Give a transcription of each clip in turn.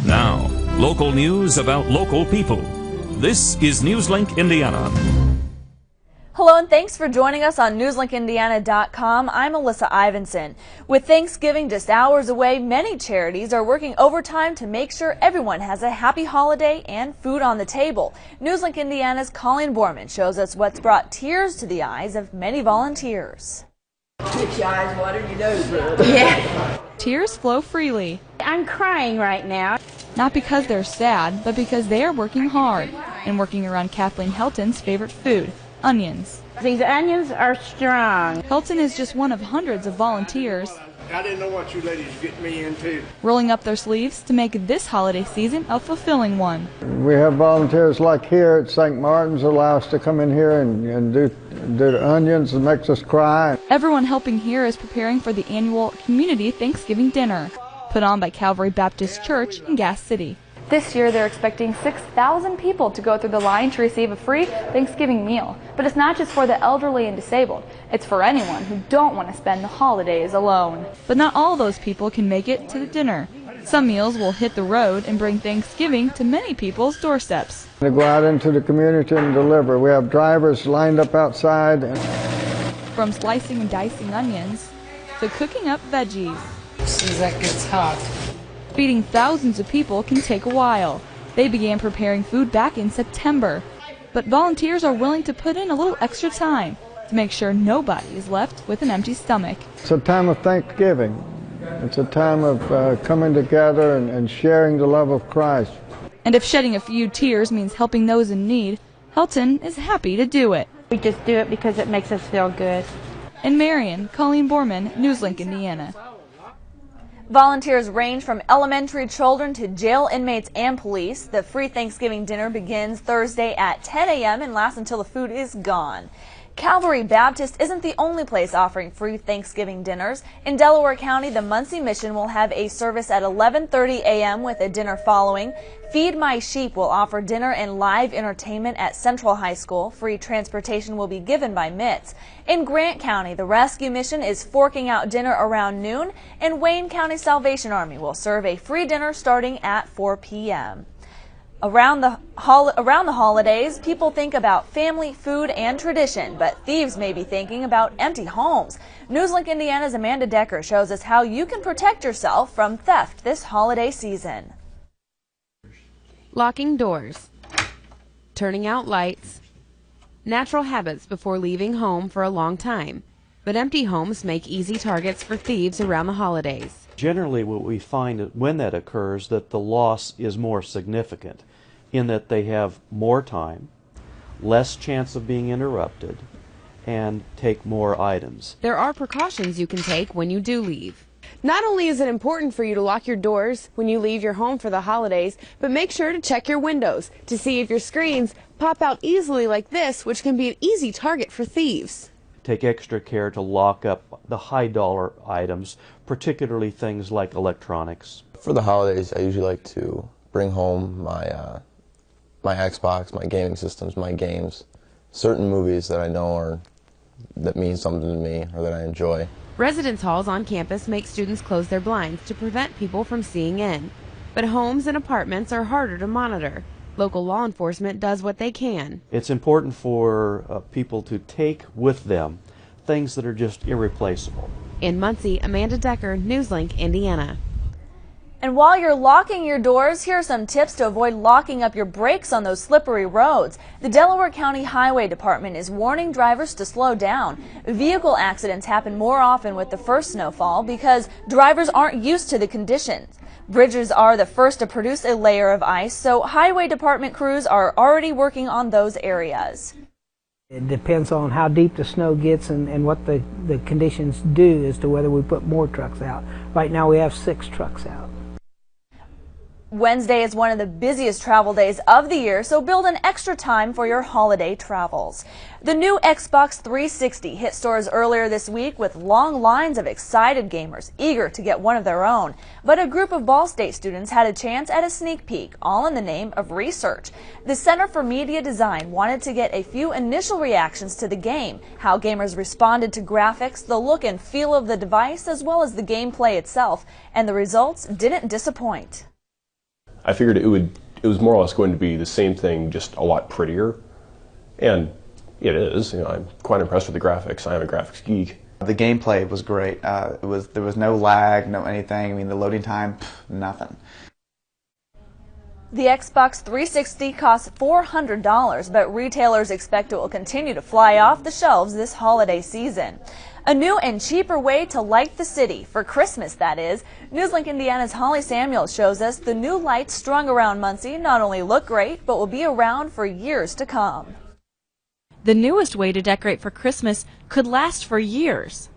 Now, local news about local people. This is Newslink Indiana. Hello and thanks for joining us on NewslinkIndiana.com. I'm Alyssa Ivinson. With Thanksgiving just hours away, many charities are working overtime to make sure everyone has a happy holiday and food on the table. Newslink Indiana's Colleen Borman shows us what's brought tears to the eyes of many volunteers. Keep your eyes watered, you know, Yeah. Tears flow freely. I'm crying right now. Not because they're sad, but because they are working hard and working around Kathleen Helton's favorite food, onions. These onions are strong. Helton is just one of hundreds of volunteers I didn't know what you ladies get me into. rolling up their sleeves to make this holiday season a fulfilling one. We have volunteers like here at St. Martin's allow us to come in here and do the onions. It makes us cry. Everyone helping here is preparing for the annual Community Thanksgiving Dinner, put on by Calvary Baptist Church in Gas City. This year they're expecting 6,000 people to go through the line to receive a free Thanksgiving meal. But it's not just for the elderly and disabled. It's for anyone who don't want to spend the holidays alone. But not all those people can make it to the dinner. Some meals will hit the road and bring Thanksgiving to many people's doorsteps. To go out into the community and deliver. We have drivers lined up outside. From slicing and dicing onions to cooking up veggies. As soon as that gets hot. Feeding thousands of people can take a while. They began preparing food back in September. But volunteers are willing to put in a little extra time to make sure nobody is left with an empty stomach. It's a time of Thanksgiving. It's a time of coming together and sharing the love of Christ. And if shedding a few tears means helping those in need, Helton is happy to do it. We just do it because it makes us feel good. In Marion, Colleen Borman, Newslink, Indiana. Volunteers range from elementary children to jail inmates and police. The free Thanksgiving dinner begins Thursday at 10 a.m. and lasts until the food is gone. Calvary Baptist isn't the only place offering free Thanksgiving dinners. In Delaware County, the Muncie Mission will have a service at 11:30 a.m. with a dinner following. Feed My Sheep will offer dinner and live entertainment at Central High School. Free transportation will be given by MITS. In Grant County, the Rescue Mission is forking out dinner around noon, and Wayne County Salvation Army will serve a free dinner starting at 4 p.m. Around the holidays, people think about family, food, and tradition, but thieves may be thinking about empty homes. Newslink Indiana's Amanda Decker shows us how you can protect yourself from theft this holiday season. Locking doors, turning out lights, natural habits before leaving home for a long time. But empty homes make easy targets for thieves around the holidays. Generally, what we find when that occurs, that the loss is more significant in that they have more time, less chance of being interrupted, and take more items. There are precautions you can take when you do leave. Not only is it important for you to lock your doors when you leave your home for the holidays, but make sure to check your windows to see if your screens pop out easily like this, which can be an easy target for thieves. Take extra care to lock up the high dollar items, particularly things like electronics. For the holidays, I usually like to bring home my Xbox, my gaming systems, my games, certain movies that I know that mean something to me or that I enjoy. Residence halls on campus make students close their blinds to prevent people from seeing in. But homes and apartments are harder to monitor. Local law enforcement does what they can. It's important for people to take with them things that are just irreplaceable. In Muncie, Amanda Decker, Newslink, Indiana. And while you're locking your doors, here are some tips to avoid locking up your brakes on those slippery roads. The Delaware County Highway Department is warning drivers to slow down. Vehicle accidents happen more often with the first snowfall because drivers aren't used to the conditions. Bridges are the first to produce a layer of ice, so Highway Department crews are already working on those areas. It depends on how deep the snow gets and what the conditions do as to whether we put more trucks out. Right now we have 6 trucks out. Wednesday is one of the busiest travel days of the year, so build an extra time for your holiday travels. The new Xbox 360 hit stores earlier this week with long lines of excited gamers eager to get one of their own. But a group of Ball State students had a chance at a sneak peek, all in the name of research. The Center for Media Design wanted to get a few initial reactions to the game, how gamers responded to graphics, the look and feel of the device, as well as the gameplay itself, and the results didn't disappoint. I figured it was more or less going to be the same thing, just a lot prettier, and it is. You know, I'm quite impressed with the graphics. I am a graphics geek. The gameplay was great. There was no lag, no anything. I mean, the loading time, nothing. The Xbox 360 costs $400, but retailers expect it will continue to fly off the shelves this holiday season. A new and cheaper way to light the city, for Christmas that is. Newslink Indiana's Holly Samuels shows us the new lights strung around Muncie not only look great, but will be around for years to come. The newest way to decorate for Christmas could last for years.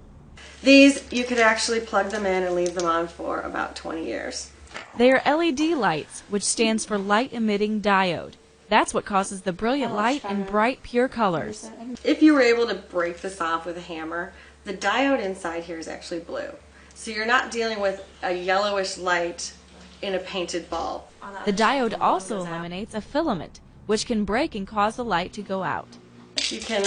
These, you could actually plug them in and leave them on for about 20 years. They are LED lights, which stands for light emitting diode. That's what causes the brilliant light and bright, pure colors. If you were able to break this off with a hammer, the diode inside here is actually blue. So you're not dealing with a yellowish light in a painted bulb. The diode also eliminates a filament, which can break and cause the light to go out. You can,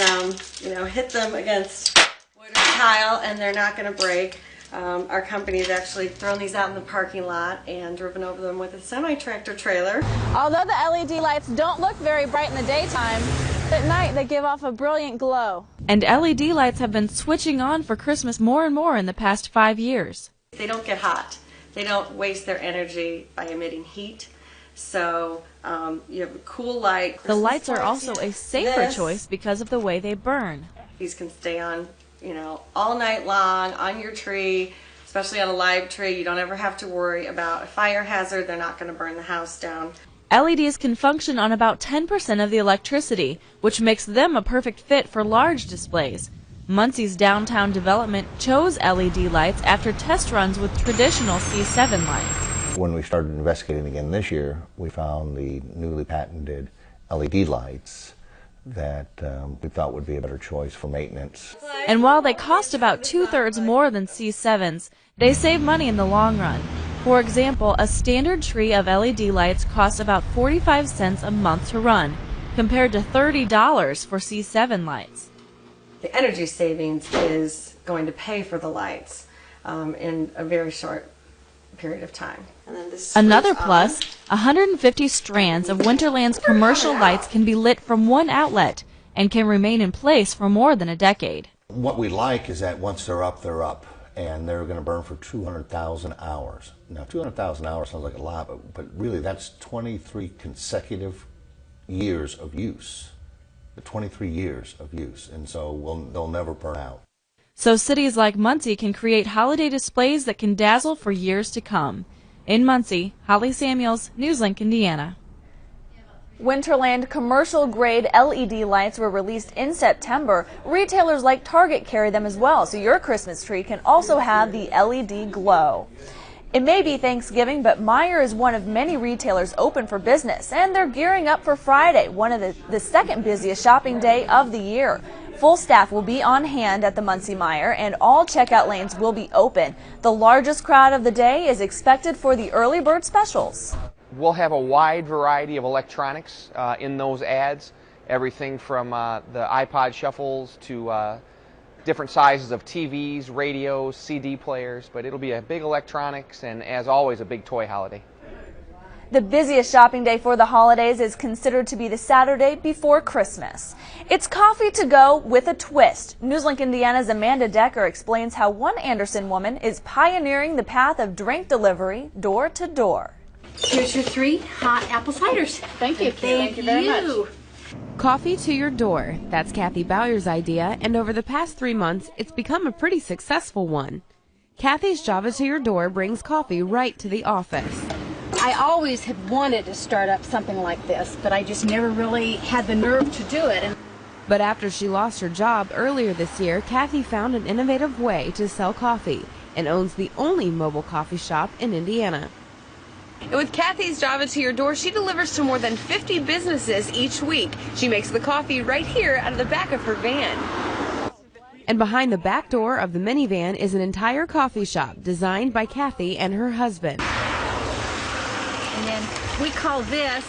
hit them against wood or tile and they're not going to break. Our company has actually thrown these out in the parking lot and driven over them with a semi-tractor trailer. Although the LED lights don't look very bright in the daytime, at night they give off a brilliant glow. And LED lights have been switching on for Christmas more and more in the past 5 years. They don't get hot. They don't waste their energy by emitting heat. So you have a cool light. The lights are also a safer choice because of the way they burn. These can stay on, all night long on your tree, especially on a live tree. You don't ever have to worry about a fire hazard. They're not going to burn the house down. LEDs can function on about 10% of the electricity, which makes them a perfect fit for large displays. Muncie's downtown development chose LED lights after test runs with traditional C7 lights. When we started investigating again this year, we found the newly patented LED lights that we thought would be a better choice for maintenance. And while they cost about 2/3 more than C7s, they save money in the long run. For example, a standard tree of LED lights costs about 45 cents a month to run, compared to $30 for C7 lights. The energy savings is going to pay for the lights in a very short period of time. And then this Another plus, 150 strands of Winterland's commercial lights can be lit from one outlet and can remain in place for more than a decade. What we like is that once they're up, and they're going to burn for 200,000 hours. Now, 200,000 hours sounds like a lot, but really that's 23 consecutive years of use. 23 years of use, and so they'll never burn out. So cities like Muncie can create holiday displays that can dazzle for years to come. In Muncie, Holly Samuels, Newslink, Indiana. Winterland commercial-grade LED lights were released in September. Retailers like Target carry them as well, so your Christmas tree can also have the LED glow. It may be Thanksgiving, but Meijer is one of many retailers open for business, and they're gearing up for Friday, one of the second busiest shopping day of the year. Full staff will be on hand at the Muncie Meijer, and all checkout lanes will be open. The largest crowd of the day is expected for the early bird specials. We'll have a wide variety of electronics in those ads, everything from the iPod shuffles to different sizes of TVs, radios, CD players, but it'll be a big electronics and, as always, a big toy holiday. The busiest shopping day for the holidays is considered to be the Saturday before Christmas. It's coffee to go with a twist. Newslink Indiana's Amanda Decker explains how one Anderson woman is pioneering the path of drink delivery door to door. Here's your 3 hot apple ciders. Thank you. Thank you very much. Coffee to your door. That's Kathy Bowyer's idea, and over the past 3 months, it's become a pretty successful one. Kathy's Java to your door brings coffee right to the office. I always have wanted to start up something like this, but I just never really had the nerve to do it. But after she lost her job earlier this year, Kathy found an innovative way to sell coffee and owns the only mobile coffee shop in Indiana. And with Kathy's Java to your door, she delivers to more than 50 businesses each week. She makes the coffee right here out of the back of her van. And behind the back door of the minivan is an entire coffee shop designed by Kathy and her husband. And then we call this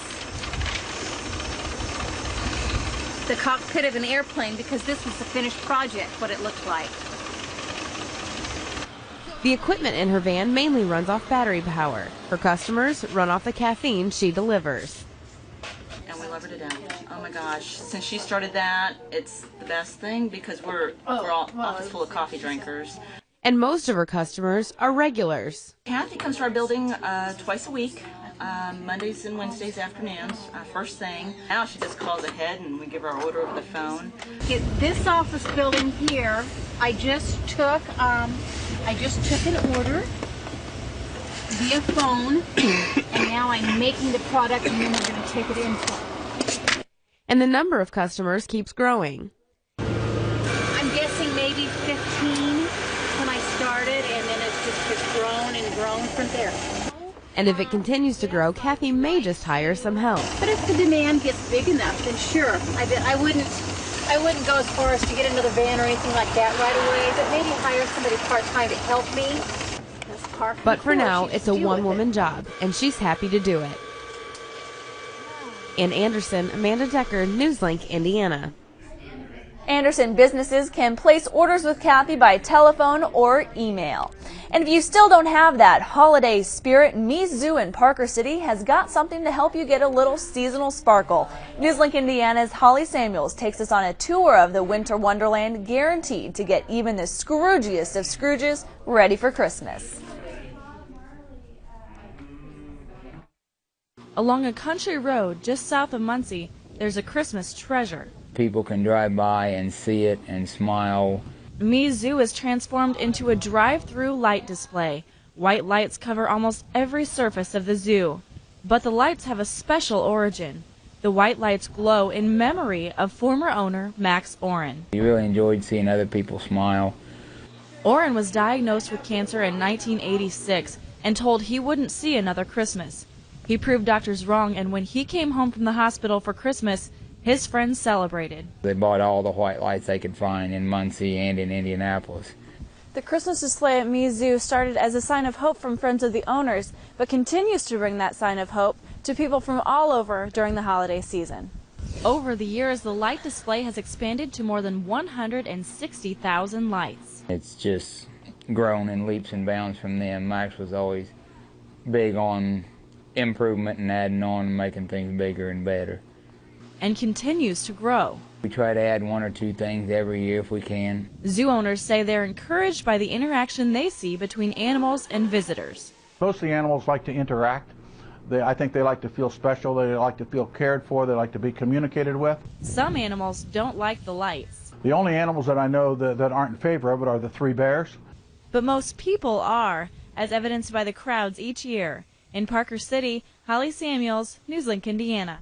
the cockpit of an airplane because this was the finished project, what it looked like. The equipment in her van mainly runs off battery power. Her customers run off the caffeine she delivers. And we love her to death. Oh my gosh, since she started that, it's the best thing because we're all office full of coffee drinkers. And most of her customers are regulars. Kathy comes to our building twice a week, Mondays and Wednesdays afternoons, first thing. Now she just calls ahead and we give her our order over the phone. This office building here, I just took an order via phone, and now I'm making the product, and then we're going to take it in. And the number of customers keeps growing. I'm guessing maybe 15 when I started, and then it's just grown and grown from there. And if it continues to grow, Kathy may just hire some help. But if the demand gets big enough, then sure. I wouldn't go as far as to get another van or anything like that right away, but maybe hire somebody part-time to help me. But for now, it's a one-woman job, and she's happy to do it. In Anderson, Amanda Decker, Newslink, Indiana. Anderson businesses can place orders with Kathy by telephone or email. And if you still don't have that holiday spirit, Me's Zoo in Parker City has got something to help you get a little seasonal sparkle. Newslink Indiana's Holly Samuels takes us on a tour of the Winter Wonderland, guaranteed to get even the Scroogiest of Scrooges ready for Christmas. Along a country road just south of Muncie, there's a Christmas treasure. People can drive by and see it and smile. Me's Zoo is transformed into a drive-through light display. White lights cover almost every surface of the zoo. But the lights have a special origin. The white lights glow in memory of former owner Max Oren. You really enjoyed seeing other people smile. Oren was diagnosed with cancer in 1986 and told he wouldn't see another Christmas. He proved doctors wrong, and when he came home from the hospital for Christmas, his friends celebrated. They bought all the white lights they could find in Muncie and in Indianapolis. The Christmas display at Me's Zoo started as a sign of hope from friends of the owners, but continues to bring that sign of hope to people from all over during the holiday season. Over the years, the light display has expanded to more than 160,000 lights. It's just grown in leaps and bounds from them. Max was always big on improvement and adding on and making things bigger and better. And continues to grow. We try to add one or two things every year if we can. Zoo owners say they're encouraged by the interaction they see between animals and visitors. Most of the animals like to interact. I think they like to feel special, they like to feel cared for, they like to be communicated with. Some animals don't like the lights. The only animals that I know that aren't in favor of it are the 3 bears. But most people are, as evidenced by the crowds each year. In Parker City, Holly Samuels, Newslink, Indiana.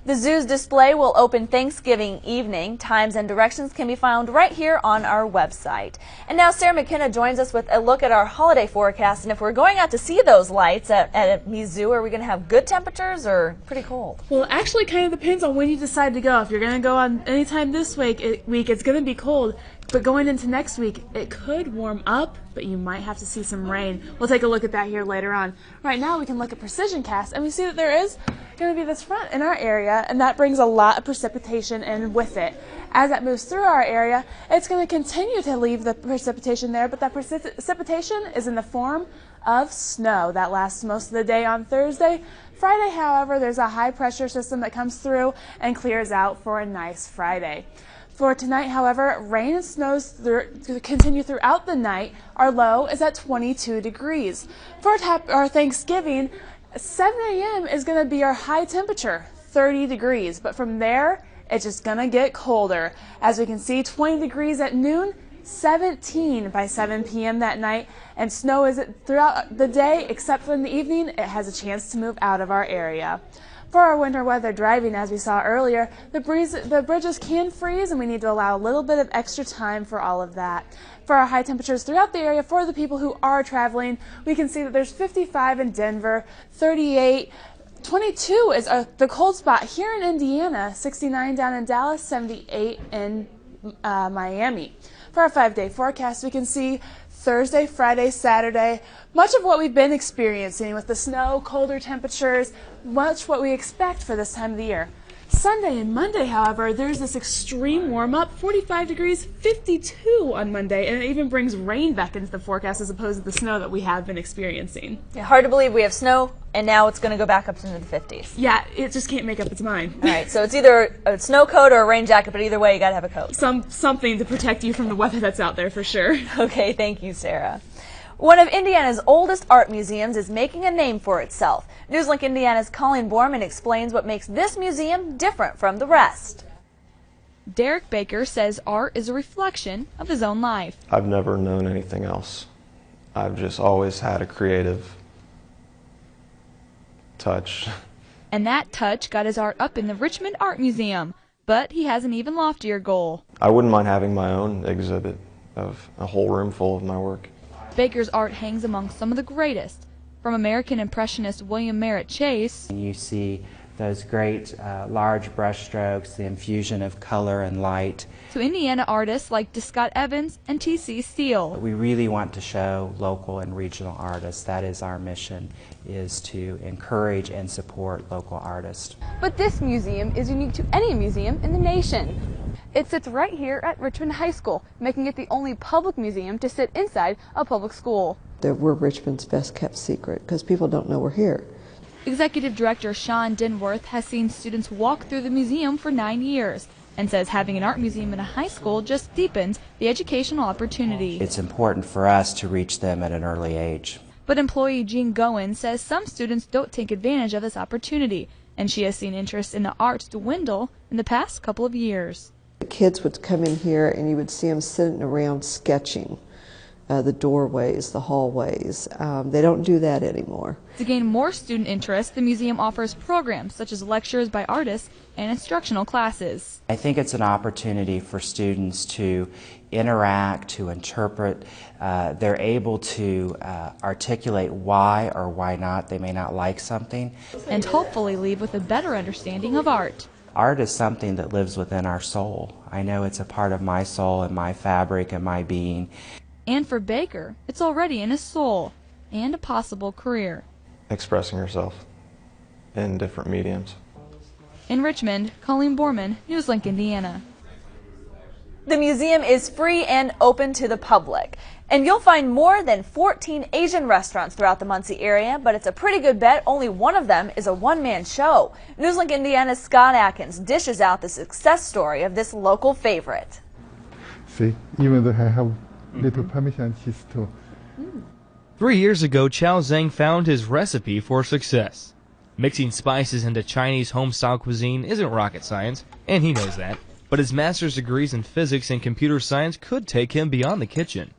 The zoo's display will open Thanksgiving evening. Times and directions can be found right here on our website. And now Sarah McKenna joins us with a look at our holiday forecast. And if we're going out to see those lights at Me's Zoo, are we going to have good temperatures or pretty cold? Well, it actually kind of depends on when you decide to go. If you're going to go on anytime this week, it's going to be cold. But going into next week, it could warm up, but you might have to see some rain. We'll take a look at that here later on. Right now, we can look at precision cast, and we see that there is going to be this front in our area, and that brings a lot of precipitation in with it. As that moves through our area, it's going to continue to leave the precipitation there, but that precipitation is in the form of snow. That lasts most of the day on Thursday. Friday, however, there's a high pressure system that comes through and clears out for a nice Friday. For tonight, however, rain and snows continue throughout the night. Our low is at 22 degrees. For our Thanksgiving, 7 a.m. is going to be our high temperature, 30 degrees. But from there, it's just going to get colder. As we can see, 20 degrees at noon, 17 by 7 p.m. that night. And snow is throughout the day, except for in the evening, it has a chance to move out of our area. For our winter weather driving, as we saw earlier, the bridges can freeze, and we need to allow a little bit of extra time for all of that. For our high temperatures throughout the area, for the people who are traveling, we can see that there's 55 in Denver, 38, 22 is the cold spot here in Indiana, 69 down in Dallas, 78 in Miami. For our 5-day forecast, we can see Thursday, Friday, Saturday, much of what we've been experiencing with the snow, colder temperatures, much what we expect for this time of the year. Sunday and Monday, however, there's this extreme warm-up, 45 degrees, 52 on Monday, and it even brings rain back into the forecast as opposed to the snow that we have been experiencing. Yeah, hard to believe we have snow, and now it's going to go back up into the 50s. Yeah, it just can't make up its mind. All right, so it's either a snow coat or a rain jacket, but either way, you got to have a coat. Something to protect you from the weather that's out there for sure. Okay, thank you, Sarah. One of Indiana's oldest art museums is making a name for itself. Newslink Indiana's Colleen Borman explains what makes this museum different from the rest. Derek Baker says art is a reflection of his own life. I've never known anything else. I've just always had a creative touch. And that touch got his art up in the Richmond Art Museum. But he has an even loftier goal. I wouldn't mind having my own exhibit of a whole room full of my work. Baker's art hangs among some of the greatest, from American Impressionist William Merritt Chase. You see those great large brush strokes, the infusion of color and light. To Indiana artists like Scott Evans and T.C. Steele. We really want to show local and regional artists. That is our mission, is to encourage and support local artists. But this museum is unique to any museum in the nation. It sits right here at Richmond High School, making it the only public museum to sit inside a public school. We're Richmond's best kept secret because people don't know we're here. Executive Director Sean Dinworth has seen students walk through the museum for 9 years and says having an art museum in a high school just deepens the educational opportunity. It's important for us to reach them at an early age. But employee Jean Goen says some students don't take advantage of this opportunity, and she has seen interest in the arts dwindle in the past couple of years. The kids would come in here and you would see them sitting around sketching the doorways, the hallways. They don't do that anymore. To gain more student interest, the museum offers programs such as lectures by artists and instructional classes. I think it's an opportunity for students to interact, to interpret. They're able to articulate why or why not they may not like something. And hopefully leave with a better understanding of art. Art is something that lives within our soul. I know it's a part of my soul and my fabric and my being. And for Baker, it's already in his soul and a possible career. Expressing yourself in different mediums. In Richmond, Colleen Borman, Newslink, Indiana. The museum is free and open to the public. And you'll find more than 14 Asian restaurants throughout the Muncie area, but it's a pretty good bet only one of them is a one-man show. Newslink Indiana's Scott Atkins dishes out the success story of this local favorite. See, even though I have little Parmesan cheese too. 3 years ago, Chow Zhang found his recipe for success. Mixing spices into Chinese home-style cuisine isn't rocket science, and he knows that. But his master's degrees in physics and computer science could take him beyond the kitchen.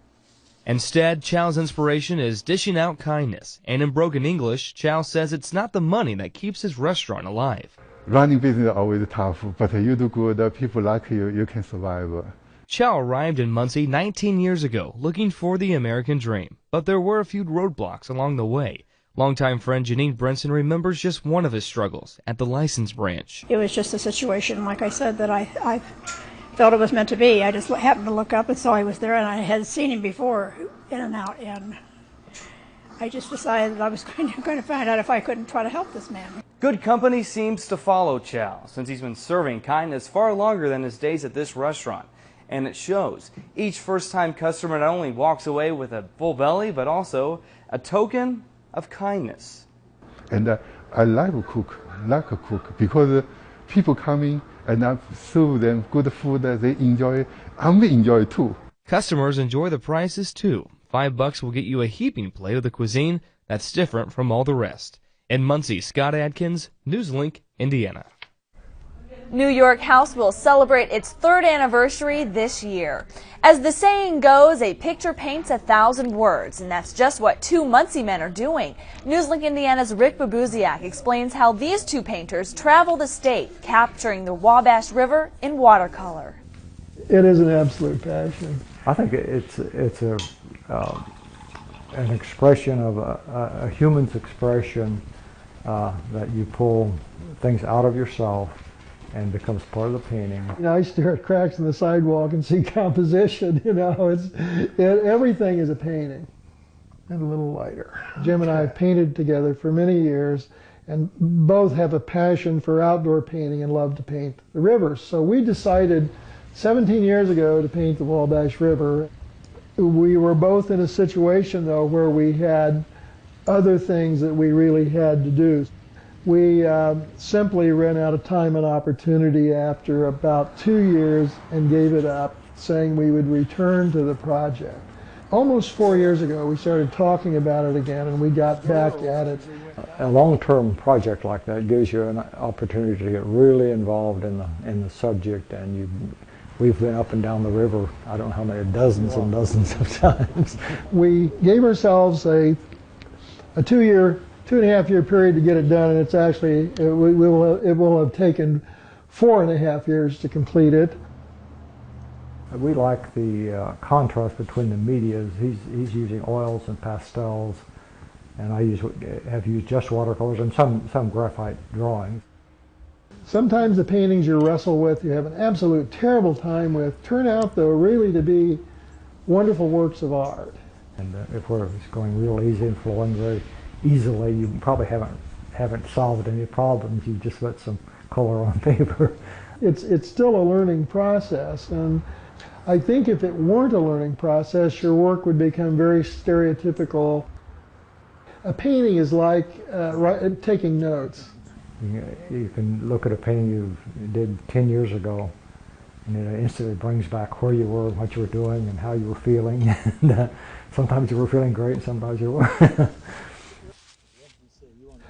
Instead, Chow's inspiration is dishing out kindness, and in broken English, Chow says it's not the money that keeps his restaurant alive. Running business is always tough, but you do good, people like you, you can survive. Chow arrived in Muncie 19 years ago, looking for the American dream, but there were a few roadblocks along the way. Longtime friend Janine Brinson remembers just one of his struggles at the license branch. It was just a situation, like I said, that I felt it was meant to be. I just happened to look up and saw he was there, and I had seen him before, in and out, and I just decided that I was going to find out if I couldn't try to help this man. Good company seems to follow Chow, since he's been serving kindness far longer than his days at this restaurant. And it shows. Each first-time customer not only walks away with a full belly, but also a token of kindness. And I like to cook, because people come in and I serve them good food that they enjoy. I enjoy too. Customers enjoy the prices too. $5 will get you a heaping plate of the cuisine that's different from all the rest. In Muncie, Scott Adkins, Newslink, Indiana. New York House will celebrate its 3rd anniversary this year. As the saying goes, a picture paints 1,000 words, and that's just what 2 Muncie men are doing. Newslink Indiana's Rick Babuziak explains how these 2 painters travel the state, capturing the Wabash River in watercolor. It is an absolute passion. I think it's an expression of a human's expression that you pull things out of yourself and becomes part of the painting. You know, I stare at cracks in the sidewalk and see composition. You know, everything is a painting and a little lighter. Jim and I have painted together for many years, and both have a passion for outdoor painting and love to paint the rivers. So we decided 17 years ago to paint the Wabash River. We were both in a situation, though, where we had other things that we really had to do. We simply ran out of time and opportunity after about 2 years and gave it up, saying we would return to the project. Almost 4 years ago, we started talking about it again, and we got back at it. A long-term project like that gives you an opportunity to get really involved in the subject, and we've been up and down the river, I don't know how many, dozens and dozens of times. We gave ourselves a 2.5 year period to get it done, and it's actually, it will have taken 4.5 years to complete it. We like the contrast between the medias. He's using oils and pastels, and I have used just watercolors and some graphite drawings. Sometimes the paintings you wrestle with, you have an absolute terrible time with, turn out though really to be wonderful works of art. And if it's going real easy and flowing very easily, you probably haven't solved any problems. You just put some color on paper. It's still a learning process, and I think if it weren't a learning process, your work would become very stereotypical. A painting is like taking notes. You can look at a painting you did 10 years ago, and it instantly brings back where you were, what you were doing, and how you were feeling. And, sometimes you were feeling great, sometimes you were.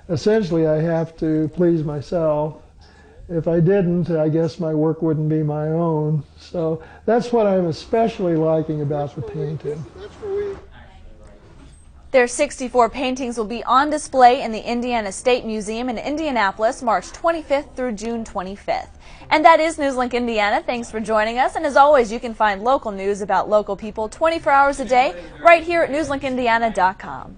Essentially, I have to please myself. If I didn't, I guess my work wouldn't be my own. So that's what I'm especially liking about the painting. Their 64 paintings will be on display in the Indiana State Museum in Indianapolis, March 25th through June 25th. And that is Newslink Indiana. Thanks for joining us. And as always, you can find local news about local people 24 hours a day right here at newslinkindiana.com.